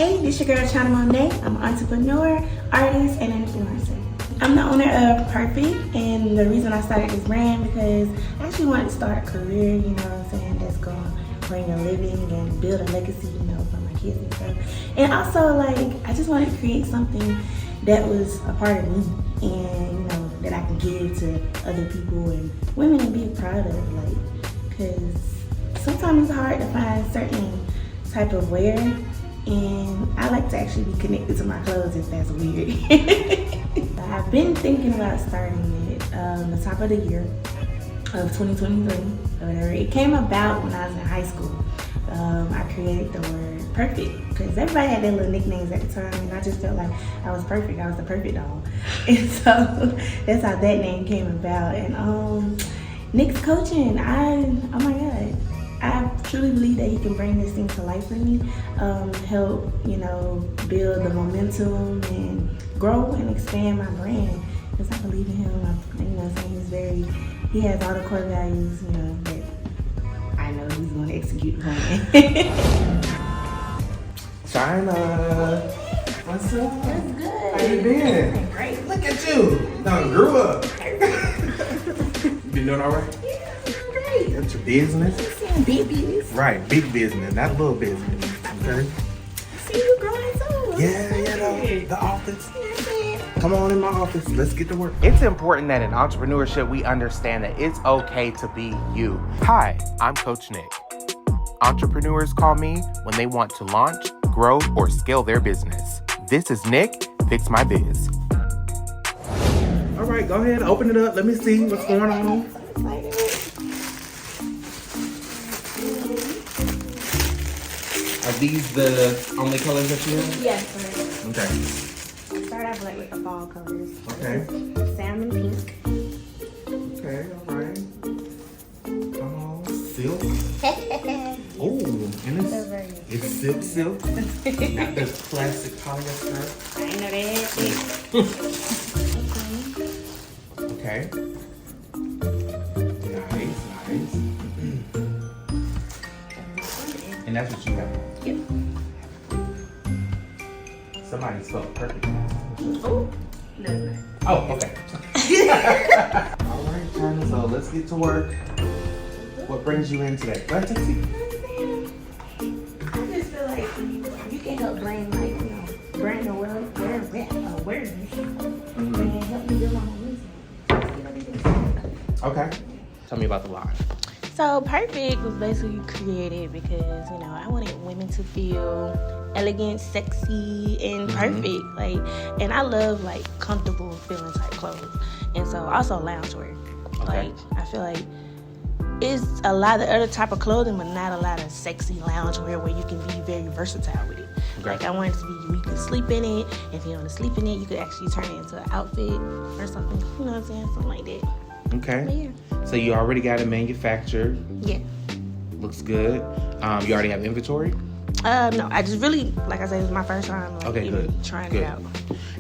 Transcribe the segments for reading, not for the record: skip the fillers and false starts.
Hey, this your girl China Monai. I'm an entrepreneur, artist, and an influencer. I'm the owner of Perfect, and the reason I started this brand because I actually wanted to start a career, you know what I'm saying, that's going to bring a living and build a legacy, you know, for my kids and stuff. And also, like, I just wanted to create something that was a part of me and, you know, that I can give to other people and women and be proud of, like, because sometimes it's hard to find certain type of wear, and I like to actually be connected to my clothes if that's weird. I've been thinking about starting it the top of the year of 2023 or whatever. It came about when I was in high school. I created the word perfect because everybody had their little nicknames at the time, and I just felt like I was perfect. I was the perfect doll. And so that's how that name came about. And Nick's coaching, oh my God. I truly believe that he can bring this thing to life for me, help, you know, build the momentum and grow and expand my brand. Because I believe in him. You know, saying he has all the core values, you know, that I know he's going to execute upon. China, what's up? That's good. How you been? Great. Look at you. Now grew up. You been doing all right? Yeah, I'm great. That's your business. Big business. Right, big business, not little business. Okay. I see you growing too. Yeah, the office. Yeah. Come on in my office. Let's get to work. It's important that in entrepreneurship, we understand that it's okay to be you. Hi, I'm Coach Nick. Entrepreneurs call me when they want to launch, grow, or scale their business. This is Nick, Fix My Biz. All right, go ahead, open it up. Let me see what's going on. Are these the only colors that you have? Yes, sir. Okay. Start off like with the fall colors. Okay. Salmon pink. Okay, all right. Come on, silk. Oh, and it's silk. Not this plastic polyester. I know that. Okay. Nice. And that's what you have. Yep. Somebody spelled perfect. Oh, no. Oh, okay. All right, China, so let's get to work. What brings you in today? Go ahead, take a seat. I just feel like you can help bring, like, you know, brand awareness and help me build my momentum. Okay. Tell me about the line. So Perfect was basically created because, you know, I wanted women to feel elegant, sexy, and perfect. Like, and I love like comfortable feeling type clothes. And so also loungewear. Okay. Like, I feel like it's a lot of other type of clothing, but not a lot of sexy loungewear where you can be very versatile with it. Okay. Like, I want it to be, you could sleep in it. If you don't want to sleep in it, you could actually turn it into an outfit or something. You know what I'm saying? Something like that. Okay. But yeah. So you already got it manufactured. Yeah. Looks good. You already have inventory? No, I just really, like I said, it's my first time Okay, even good. trying Good. it out.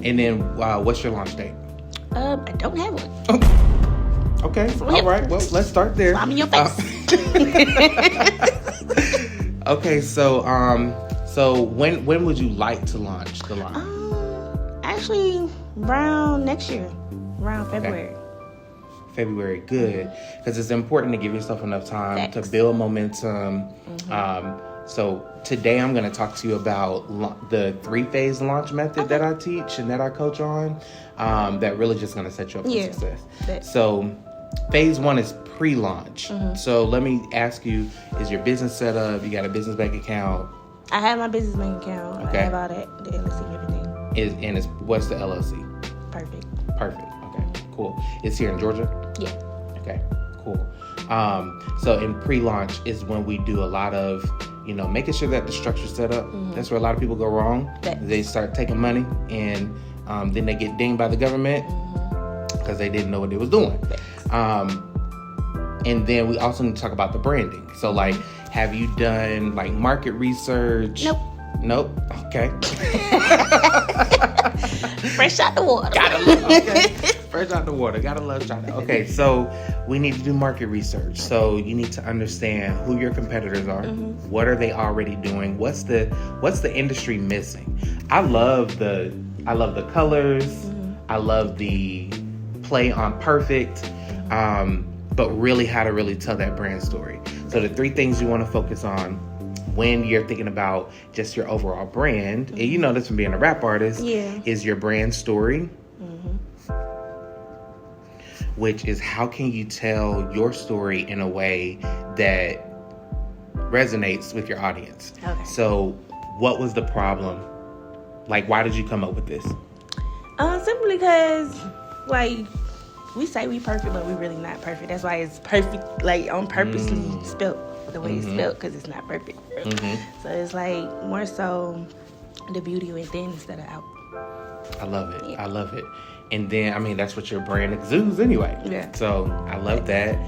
And then what's your launch date? I don't have one. Okay. All right. Well, let's start there. I'm in your face. Okay. So when would you like to launch the line? Actually, around next year, around February. February, good, because it's important to give yourself enough time to build momentum. So today I'm going to talk to you about the 3-phase launch method that I teach and that I coach on, that really just going to set you up for success. So phase 1 is pre-launch. So let me ask you, is your business set up? You got a business bank account? I have my business bank account. Okay. I have all that, the LLC, everything. What's the LLC? Perfect. Okay, cool. It's here in Georgia? Yeah. Okay, cool. So in pre-launch is when we do a lot of, you know, making sure that the structure's set up. That's where a lot of people go wrong. They start taking money and then they get dinged by the government because they didn't know what they was doing. And then we also need to talk about the branding. So like, have you done like market research? Nope. Nope. Okay. Fresh out the water. Fresh out the water. Gotta love China. Okay, so we need to do market research. So you need to understand who your competitors are. What are they already doing? What's the industry missing? I love the colors. I love the play on perfect. But really how to really tell that brand story. So the 3 things you want to focus on when you're thinking about just your overall brand, and you know this from being a rap artist, is your brand story, which is how can you tell your story in a way that resonates with your audience. Okay. So what was the problem? Like, why did you come up with this? Simply because, like, we say we perfect, but we really not perfect. That's why it's perfect, like, on purposely spelt the way it's spelled, because it's not perfect. So it's like more so the beauty within instead of out. I love it. Yeah. I love it. And then, I mean, that's what your brand exudes anyway. Yeah. So I love that.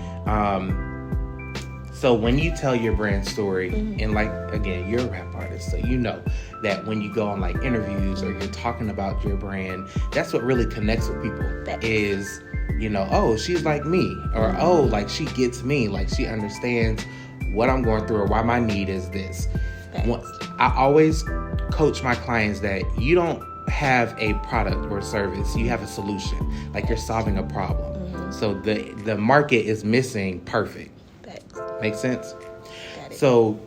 So when you tell your brand story, and like, again, you're a rap artist, so you know that when you go on like interviews or you're talking about your brand, that's what really connects with people. Is, you know, oh, she's like me, or oh, like she gets me, like she understands what I'm going through or why my need is this. I always coach my clients that you don't have a product or service, you have a solution. Like you're solving a problem. So the market is missing perfect. Make sense? So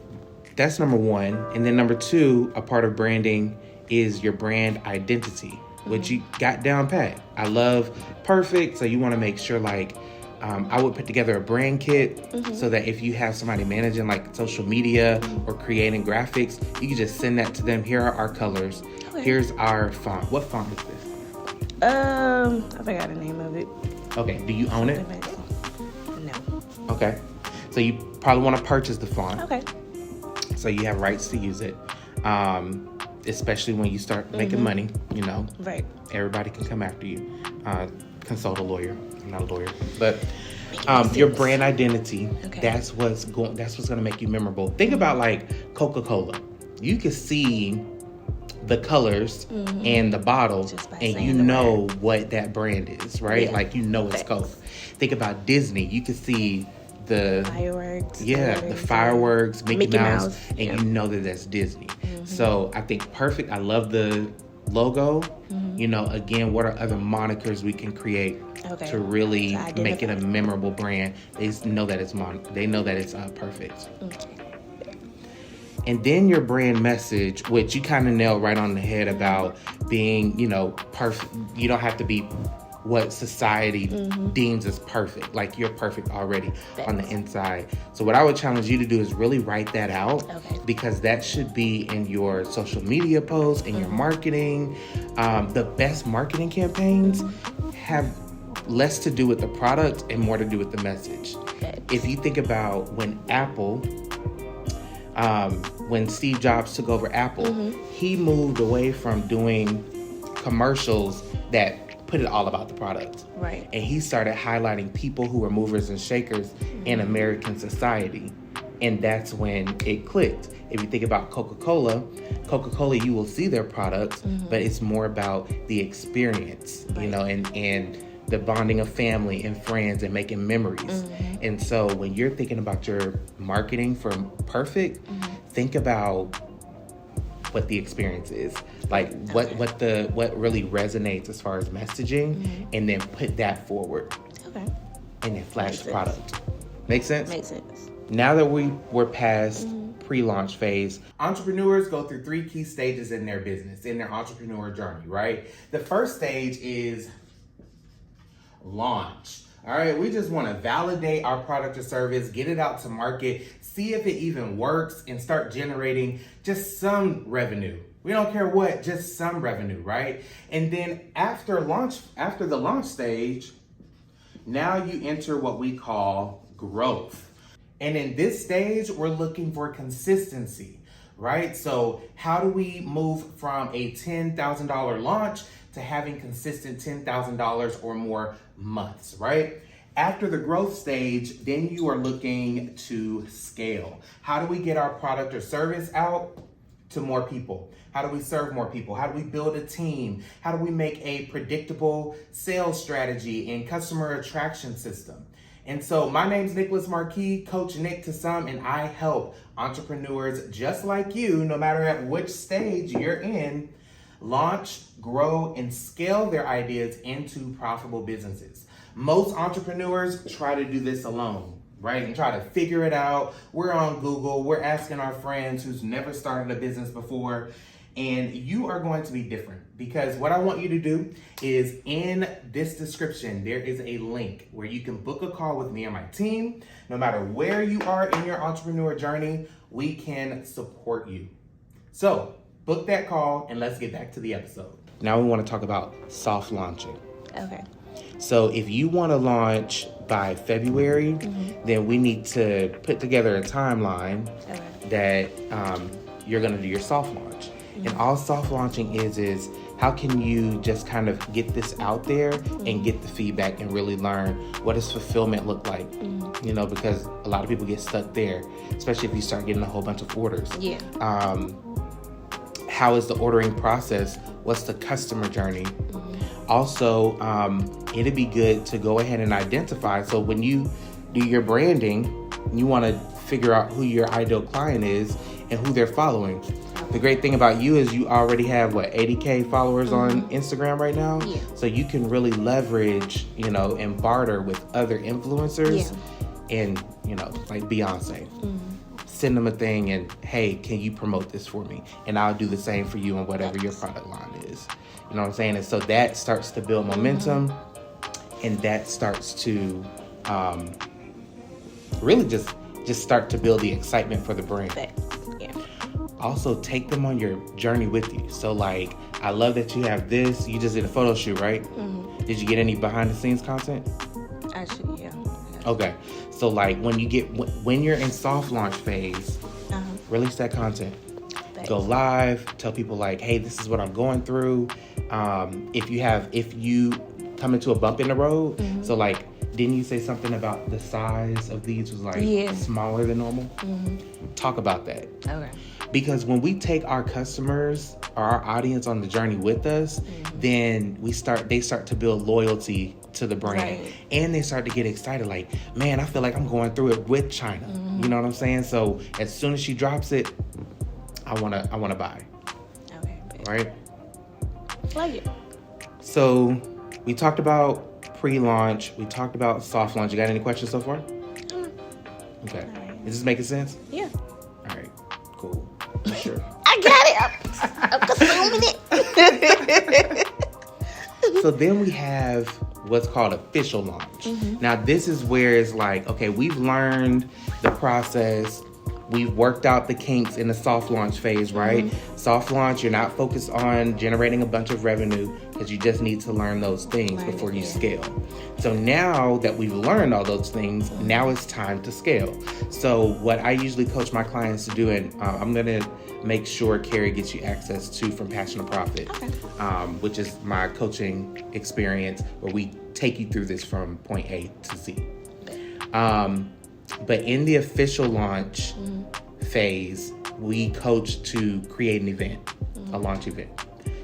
that's number 1. And then number 2, a part of branding is your brand identity, which you got down pat. I love perfect. So you want to make sure like, I would put together a brand kit so that if you have somebody managing like social media or creating graphics, you can just send that to them. Here are our colors. Okay. Here's our font. What font is this? I forgot the name of it. Okay. Do you own it? No. Okay. So you probably want to purchase the font. Okay. So you have rights to use it. Especially when you start making money, you know. Right. Everybody can come after you. Consult a lawyer. I'm not a lawyer, but your brand identity. Okay. That's what's going to make you memorable. Think about like Coca-Cola. You can see the colors and the bottle, and you know what that brand is, right? Yeah. Like you know it's Coke. Think about Disney. You can see the fireworks. Yeah, the fireworks, Mickey Mouse, and you know that that's Disney. So I think perfect. I love the logo. You know, again, what are other monikers we can create to really make it a memorable brand? They know that it's perfect. Okay. And then your brand message, which you kind of nailed right on the head about being, you know, perfect. You don't have to be what society deems as perfect. Like you're perfect already on the inside. So what I would challenge you to do is really write that out, because that should be in your social media posts, in your marketing. The best marketing campaigns have less to do with the product and more to do with the message. If you think about when Apple, when Steve Jobs took over Apple, he moved away from doing commercials that put it all about the product. Right. And he started highlighting people who were movers and shakers in American society. And that's when it clicked. If you think about Coca-Cola, you will see their products, but it's more about the experience, you know, and the bonding of family and friends and making memories. And so when you're thinking about your marketing for perfect, think about what the experience is, like what really resonates as far as messaging, and then put that forward. Okay. And then flash the product. Make sense? Makes sense. Now that we're past pre-launch phase, entrepreneurs go through 3 key stages in their business, in their entrepreneur journey, right? The first stage is launch. All right, we just want to validate our product or service, get it out to market, see if it even works, and start generating just some revenue. We don't care what, just some revenue, right? And then after the launch stage, now you enter what we call growth. And in this stage, we're looking for consistency, right? So how do we move from a $10,000 launch to having consistent $10,000 or more months, right? After the growth stage, then you are looking to scale. How do we get our product or service out to more people? How do we serve more people? How do we build a team? How do we make a predictable sales strategy and customer attraction system? And so my name's Nicholas Marque, Coach Nick to some, and I help entrepreneurs just like you, no matter at which stage you're in, launch, grow, and scale their ideas into profitable businesses. Most entrepreneurs try to do this alone, right? And try to figure it out. We're on Google, we're asking our friends who's never started a business before, and you are going to be different, because what I want you to do is, in this description, there is a link where you can book a call with me and my team. No matter where you are in your entrepreneur journey, we can support you. So book that call and let's get back to the episode. Now we want to talk about soft launching. Okay. So if you want to launch by February, then we need to put together a timeline that you're going to do your soft launch. And all soft launching is how can you just kind of get this out there and get the feedback and really learn what does fulfillment look like? You know, because a lot of people get stuck there, especially if you start getting a whole bunch of orders. Yeah. How is the ordering process? What's the customer journey? Also, it'd be good to go ahead and identify. So when you do your branding, you want to figure out who your ideal client is and who they're following. The great thing about you is you already have 80K followers on Instagram right now. Yeah. So you can really leverage, you know, and barter with other influencers and, you know, like Beyonce. Send them a thing and, hey, can you promote this for me? And I'll do the same for you on whatever your product line is. You know what I'm saying? And so that starts to build momentum, and that starts to really just start to build the excitement for the brand. Yeah. Also, take them on your journey with you. So, like, I love that you have this. You just did a photo shoot, right? Did you get any behind the scenes content? Actually, yeah. Okay. So, like, when you're in soft launch phase, release that content. Go live, tell people like, hey, this is what I'm going through. If you come into a bump in the road, so like, didn't you say something about the size of these was like smaller than normal? Talk about that. Okay. Because when we take our customers or our audience on the journey with us, then they start to build loyalty to the brand, and they start to get excited. Like, man, I feel like I'm going through it with China. You know what I'm saying? So as soon as she drops it, I wanna buy. Okay. Right? Like it. So we talked about pre-launch. We talked about soft launch. You got any questions so far? Okay. Right. Is this making sense? Yeah. All right. Cool. For sure. I got it. I'm consuming it. So then we have what's called official launch. Now this is where it's like, okay, we've learned the process. We've worked out the kinks in the soft launch phase, right? Soft launch, you're not focused on generating a bunch of revenue because you just need to learn those things before you scale. So now that we've learned all those things, now it's time to scale. So what I usually coach my clients to do, and I'm going to make sure Carrie gets you access to from Passion to Profit, which is my coaching experience where we take you through this from point A to Z. But in the official launch phase, we coach to create an event, a launch event.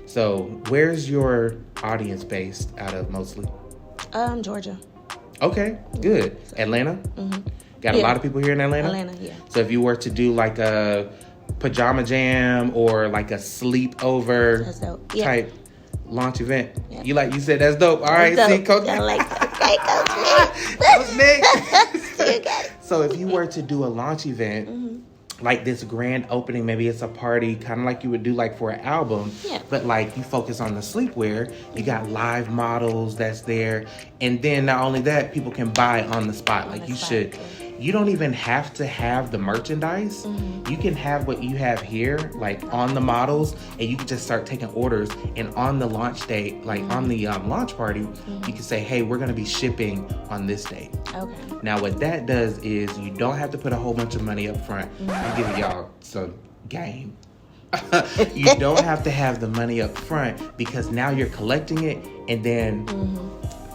So where's your audience based out of mostly? Georgia. Okay, good. Atlanta? Got a lot of people here in Atlanta? Atlanta, yeah. So if you were to do like a pajama jam or like a sleepover type launch event, you said that's dope. All right, see, Coach. I like that. Coach Nick. So if you were to do a launch event, like this grand opening, maybe it's a party, kind of like you would do like for an album, but like you focus on the sleepwear, you got live models that's there, and then not only that, people can buy on the spot. You don't even have to have the merchandise. You can have what you have here, like on the models, and you can just start taking orders. And on the launch date, like on the launch party, you can say, hey, we're gonna be shipping on this date. Okay. Now what that does is you don't have to put a whole bunch of money up front. I'm giving y'all some game. You don't have to have the money up front because now you're collecting it, and then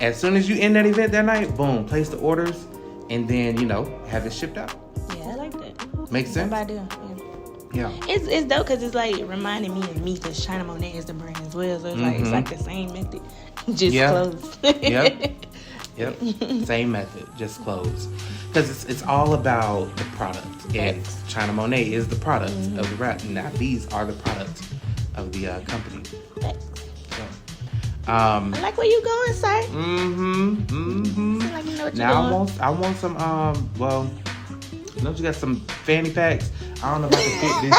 as soon as you end that event that night, boom, place the orders. And then, have it shipped out. Yeah, I like that. Makes sense? I do. Yeah. It's dope because it's like reminding me of me because China Monai is the brand as well. So it's like the same method, just clothes. Yep. Same method, just clothes. Because it's all about the product. And China Monai is the product of the rap. Now these are the products of the company. So, I like where you going, sir. Seem like you know what now you're doing. I want some don't you got some fanny packs? I don't know if I can fit this.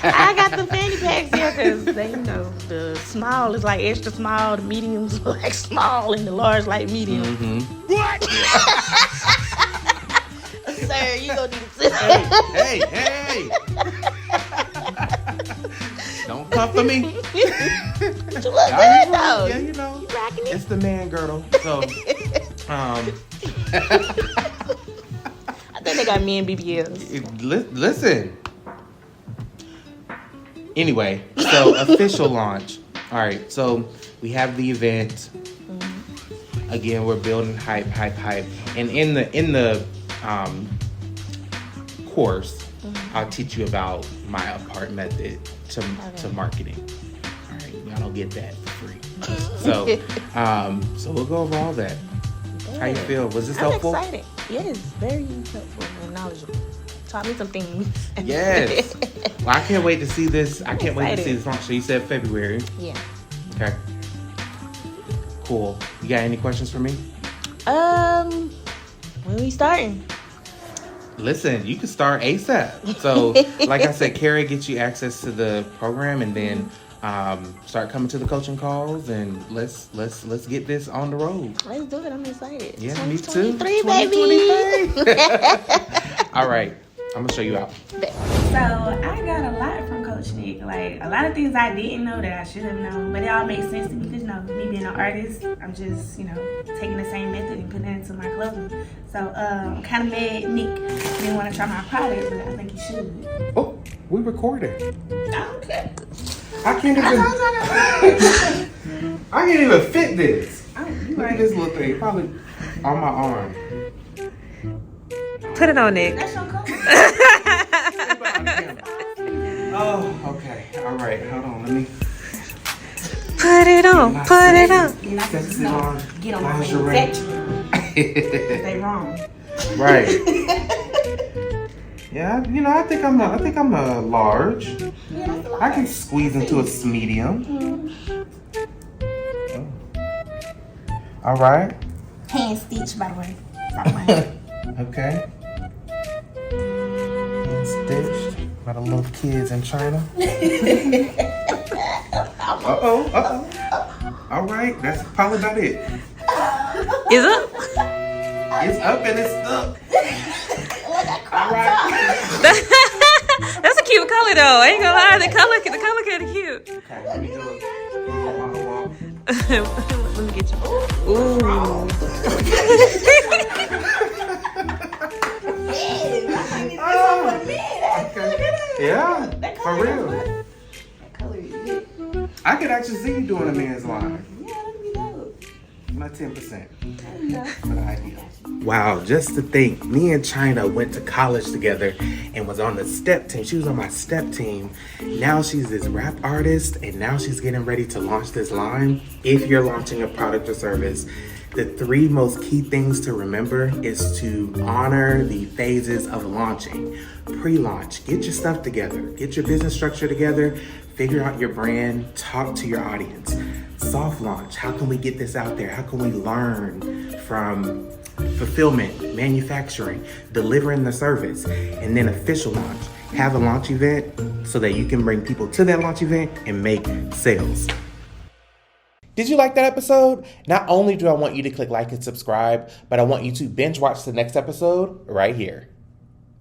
I got the fanny packs here because the small is like extra small, the medium's like small, and the large like medium. What? Sir, you gonna need to sit. Hey! Don't come for me. But you look good though. Yeah, you know. You rocking it. It's the man girdle. So, I think they got me and BBLs. Listen. Anyway, so official launch. All right, so we have the event. Again, we're building hype, and in the course, I'll teach you about my apart method to marketing. All right, y'all don't get that for free. So we'll go over all that. How you feel? Was this helpful? I'm excited. Yes, very helpful and knowledgeable. Taught me some things. Yes. Well, I can't wait to see this. I can't wait to see this launch. So you said February. Yeah. Okay. Cool. You got any questions for me? When we starting? Listen, you can start ASAP. So, like I said, Carrie gets you access to the program, and then start coming to the coaching calls, and let's get this on the road. Let's do it. I'm excited. Yeah, me too. 2023, baby. 2023. All right, I'm gonna show you out. So I got a lot from Coach Nick. Like a lot of things I didn't know that I should have known, but it all makes sense to me because me being an artist, I'm just taking the same method and putting it into my clothing. So I'm kind of mad Nick didn't want to try my product, but I think he should. Oh, we recorded. Okay. I can't even fit this. Look at this little thing, probably on my arm. Put it on, Nick. That's your color. Oh, okay. All right. Hold on. Let me. Put it on. Put it on. You're not supposed Fix to it on. get on my Lingerie. manufacturing. They wrong. Right. Yeah. I think I'm a large. Yeah, that's a lot. I can squeeze into a medium. Oh. All right. Hand stitch, by the way. Okay. Stitched by the little kids in China. Uh-oh. All right, that's probably about it. Is it? It's up and it's stuck. All right. That's a cute color, though. I ain't gonna lie. The color kind of cute. Okay, let me do it. On the wall. Let me get you. Ooh. Yeah, for real. That color is good. I could actually see you doing a men's line. Yeah, that'd be dope. My 10% for the idea. Wow, just to think, me and China went to college together and was on the step team. She was on my step team. Now she's this rap artist, and now she's getting ready to launch this line. If you're launching a product or service, the 3 most key things to remember is to honor the phases of launching. Pre-launch, get your stuff together, get your business structure together, figure out your brand, talk to your audience. Soft launch, how can we get this out there? How can we learn from fulfillment, manufacturing, delivering the service? And then official launch, have a launch event so that you can bring people to that launch event and make sales. Did you like that episode? Not only do I want you to click like and subscribe, but I want you to binge watch the next episode right here.